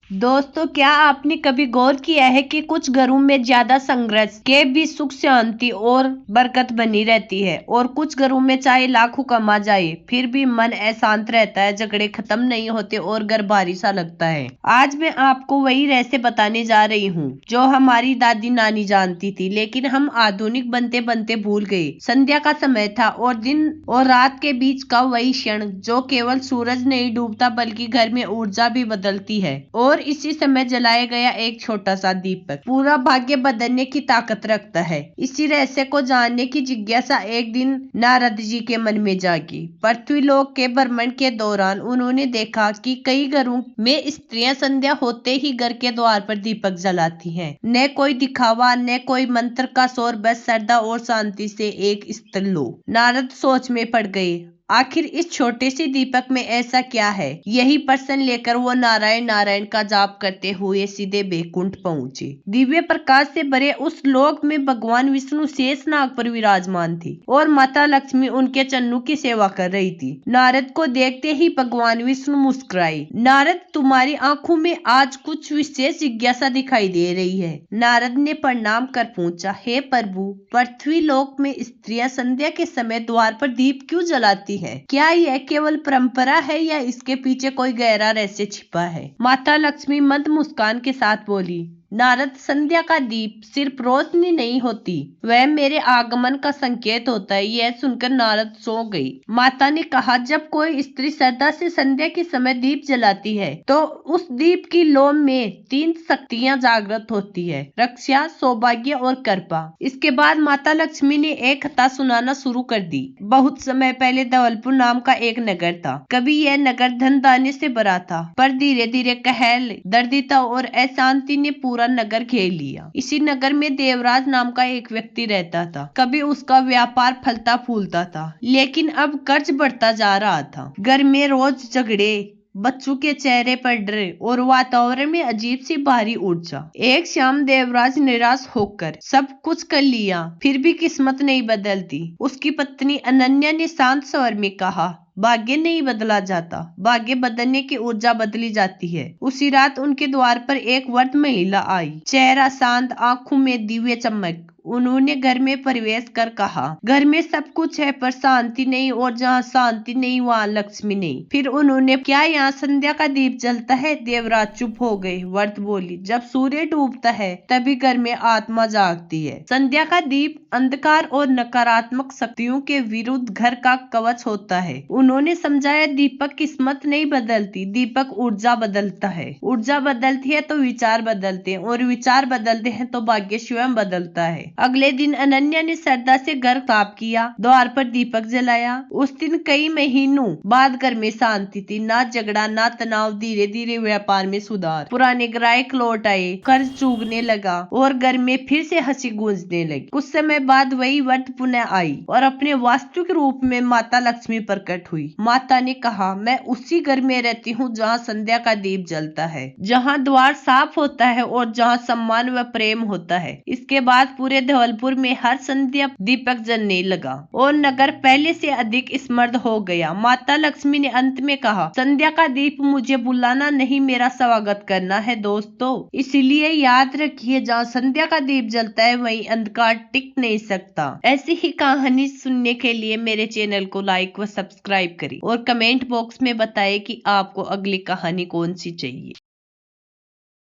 दोस्तों, क्या आपने कभी गौर किया है कि कुछ घरों में ज्यादा संघर्ष के भी सुख शांति और बरकत बनी रहती है, और कुछ घरों में चाहे लाखों कमा जाए फिर भी मन अशांत रहता है, झगड़े खत्म नहीं होते और घर भारी सा लगता है। आज मैं आपको वही रहस्य बताने जा रही हूँ जो हमारी दादी नानी जानती थी, लेकिन हम आधुनिक बनते बनते भूल गए। संध्या का समय था और दिन और रात के बीच का वही क्षण जो केवल सूरज नहीं डूबता बल्कि घर में ऊर्जा भी बदलती है। और इसी समय जलाया गया एक छोटा सा दीपक पूरा भाग्य बदलने की ताकत रखता है। इसी रहस्य को जानने की जिज्ञासा एक दिन नारद जी के मन में जागी। पृथ्वी लोक के भ्रमण के दौरान उन्होंने देखा कि कई घरों में स्त्रियां संध्या होते ही घर के द्वार पर दीपक जलाती हैं। न कोई दिखावा, न कोई मंत्र का शोर, बस श्रद्धा और शांति से एक स्थिर लो। नारद सोच में पड़ गए, आखिर इस छोटे से दीपक में ऐसा क्या है। यही प्रश्न लेकर वो नारायण नारायण का जाप करते हुए सीधे बैकुंठ पहुंचे। दिव्य प्रकाश से भरे उस लोक में भगवान विष्णु शेषनाग पर विराजमान थे और माता लक्ष्मी उनके चन्नू की सेवा कर रही थी। नारद को देखते ही भगवान विष्णु मुस्कुराए। नारद, तुम्हारी आंखों में आज कुछ विशेष जिज्ञासा दिखाई दे रही है। नारद ने प्रणाम कर पूछा, हे प्रभु, पृथ्वी लोक में स्त्रियां संध्या के समय द्वार पर दीप क्यों जलाती है? क्या यह केवल परंपरा है या इसके पीछे कोई गहरा रहस्य छिपा है? माता लक्ष्मी मंद मुस्कान के साथ बोली, नारद, संध्या का दीप सिर्फ रोशनी नहीं होती, वह मेरे आगमन का संकेत होता है। यह सुनकर नारद सो गई। माता ने कहा, जब कोई स्त्री श्रद्धा से संध्या के समय दीप जलाती है तो उस दीप की लौ में 3 शक्तियां जागृत होती है, रक्षा, सौभाग्य और कृपा। इसके बाद माता लक्ष्मी ने एक कथा सुनाना शुरू कर दी। बहुत समय पहले धवलपुर नाम का एक नगर था। कभी यह नगर धन दाने से भरा था, पर धीरे धीरे कहल, दरिद्रता और अशांति ने पूरा नगर घेर लिया। इसी नगर में देवराज नाम का एक व्यक्ति रहता था। कभी उसका व्यापार फलता फूलता था, लेकिन अब कर्ज बढ़ता जा रहा था। घर में रोज झगड़े, बच्चों के चेहरे पर डर और वातावरण में अजीब सी भारी ऊर्जा। एक शाम देवराज निराश होकर सब कुछ कर लिया, फिर भी किस्मत नहीं बदलती। उसकी पत्नी अनन्या ने शांत स्वर में कहा, भाग्य नहीं बदला जाता, भाग्य बदलने की ऊर्जा बदली जाती है। उसी रात उनके द्वार पर एक वृद्ध महिला आई, चेहरा शांत, आंखों में दिव्य चमक। उन्होंने घर में प्रवेश कर कहा, घर में सब कुछ है पर शांति नहीं, और जहाँ शांति नहीं वहाँ लक्ष्मी नहीं। फिर उन्होंने, क्या यहाँ संध्या का दीप जलता है? देवराज चुप हो गए। वृद्ध बोली, जब सूर्य डूबता है तभी घर में आत्मा जागती है। संध्या का दीप अंधकार और नकारात्मक शक्तियों के विरुद्ध घर का कवच होता है। उन्होंने समझाया, दीपक किस्मत नहीं बदलती, दीपक ऊर्जा बदलता है। ऊर्जा बदलती है तो विचार बदलते हैं, और विचार बदलते हैं तो भाग्य स्वयं बदलता है। अगले दिन अनन्या ने श्रद्धा से घर साफ किया, द्वार पर दीपक जलाया। उस दिन कई महीनों बाद घर में शांति थी, ना झगड़ा, ना तनाव। धीरे धीरे व्यापार में सुधार, पुराने ग्राहक लौट आए, कर्ज चूगने लगा और घर में फिर से हंसी गूंजने लगी। कुछ समय बाद वही वट पुनः आई और अपने वास्तविक रूप में माता लक्ष्मी प्रकट हुई। माता ने कहा, मैं उसी घर में रहती हूँ जहाँ संध्या का दीप जलता है, जहाँ द्वार साफ होता है और जहाँ सम्मान व प्रेम होता है। इसके बाद पूरे धवलपुर में हर संध्या दीपक जलने लगा और नगर पहले से अधिक समृद्ध हो गया। माता लक्ष्मी ने अंत में कहा, संध्या का दीप मुझे बुलाना नहीं, मेरा स्वागत करना है दोस्तों। इसलिए याद रखिए, जहाँ संध्या का दीप जलता है वहीं अंधकार टिक नहीं सकता। ऐसी ही कहानी सुनने के लिए मेरे चैनल को लाइक व सब्सक्राइब करें और कमेंट बॉक्स में बताएं कि आपको अगली कहानी कौन सी चाहिए।